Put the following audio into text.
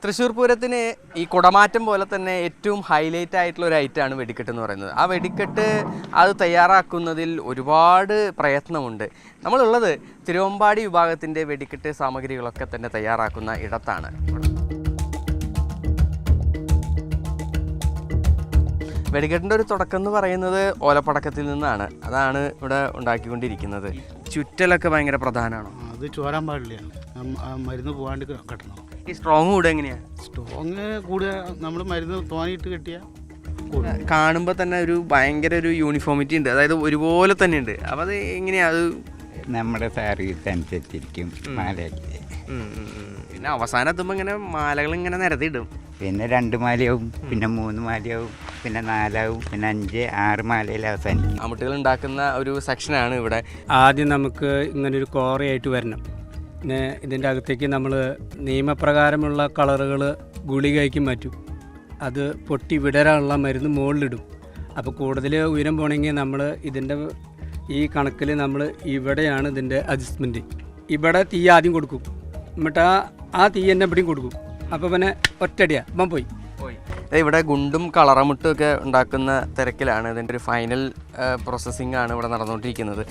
തൃശ്ശൂർ പൂരത്തിന് ഈ കുടമാറ്റം പോലെ തന്നെ ഏറ്റവും ഹൈലൈറ്റ് ആയിട്ടുള്ള ഒരു ഐറ്റമാണ് വെടിക്കെട്ട് എന്ന് പറയുന്നത്. ആ വെടിക്കെട്ട് അത് തയ്യാറാക്കുന്നതിൽ ഒരുപാട് പ്രയത്നമുണ്ട്. നമ്മളുള്ളത് തിരുവമ്പാടി വിഭാഗത്തിൻ്റെ വെടിക്കെട്ട് സാമഗ്രികളൊക്കെ തന്നെ തയ്യാറാക്കുന്ന ഇടത്താണ്. വെടിക്കെട്ടിൻ്റെ ഒരു തുടക്കം എന്ന് പറയുന്നത് ഓലപ്പടക്കത്തിൽ നിന്നാണ്. അതാണ് ഇവിടെ ഉണ്ടാക്കിക്കൊണ്ടിരിക്കുന്നത്. ചുറ്റലൊക്കെ ഭയങ്കര പ്രധാനമാണോ? അത് ചോരാൻ പാടില്ല, മരുന്ന് പോകാണ്ട് കെട്ടണം. ഈ സ്ട്രോങ് കൂടെ എങ്ങനെയാണ്? സ്ട്രോങ് കൂടെ നമ്മൾ മരുന്ന് തോന്നിയിട്ട് കെട്ടിയാൽ കാണുമ്പോൾ തന്നെ ഒരു ഭയങ്കര ഒരു യൂണിഫോമിറ്റി ഉണ്ട്, അതായത് ഒരുപോലെ തന്നെ ഉണ്ട്. അപ്പോൾ അത് എങ്ങനെയാണ്? അത് നമ്മുടെ സർവീസ് അനുസരിച്ചിരിക്കും മാലയ്ക്ക്. പിന്നെ അവസാനം എത്തുമ്പോൾ ഇങ്ങനെ മാലകൾ ഇങ്ങനെ നിരത്തിയിടും. പിന്നെ 2 മാലയാവും, പിന്നെ 3 മാലയാവും, പിന്നെ 4 പിന്നെ 5 6 മാലയിൽ അവസാനിക്കും. അമുട്ടുകൾ ഉണ്ടാക്കുന്ന ഒരു സെക്ഷനാണ് ഇവിടെ. ആദ്യം നമുക്ക് ഇങ്ങനൊരു കോറയായിട്ട് വരണം. പിന്നെ ഇതിൻ്റെ അകത്തേക്ക് നമ്മൾ നിയമപ്രകാരമുള്ള കളറുകൾ ഗുളികയ്ക്ക് മാറ്റും. അത് പൊട്ടി വിടരാനുള്ള മരുന്ന് മുകളിലിടും. അപ്പോൾ കൂടുതൽ ഉയരം പോകണമെങ്കിൽ നമ്മൾ ഇതിൻ്റെ ഈ കണക്കിൽ നമ്മൾ ഇവിടെയാണ് ഇതിൻ്റെ അഡ്ജസ്റ്റ്മെൻറ്റ്. ഇവിടെ തീ ആദ്യം കൊടുക്കും, എന്നിട്ട് ആ തീ തന്നെ ഇവിടെയും കൊടുക്കും. അപ്പോൾ പിന്നെ ഒറ്റടിയാ ഇപ്പം പോയി. ഇവിടെ ഗുണ്ടും കളറമുട്ടും ഒക്കെ ഉണ്ടാക്കുന്ന തിരക്കിലാണ്. ഇതിൻ്റെ ഒരു ഫൈനൽ പ്രോസസ്സിംഗ് ആണ് ഇവിടെ നടന്നുകൊണ്ടിരിക്കുന്നത്.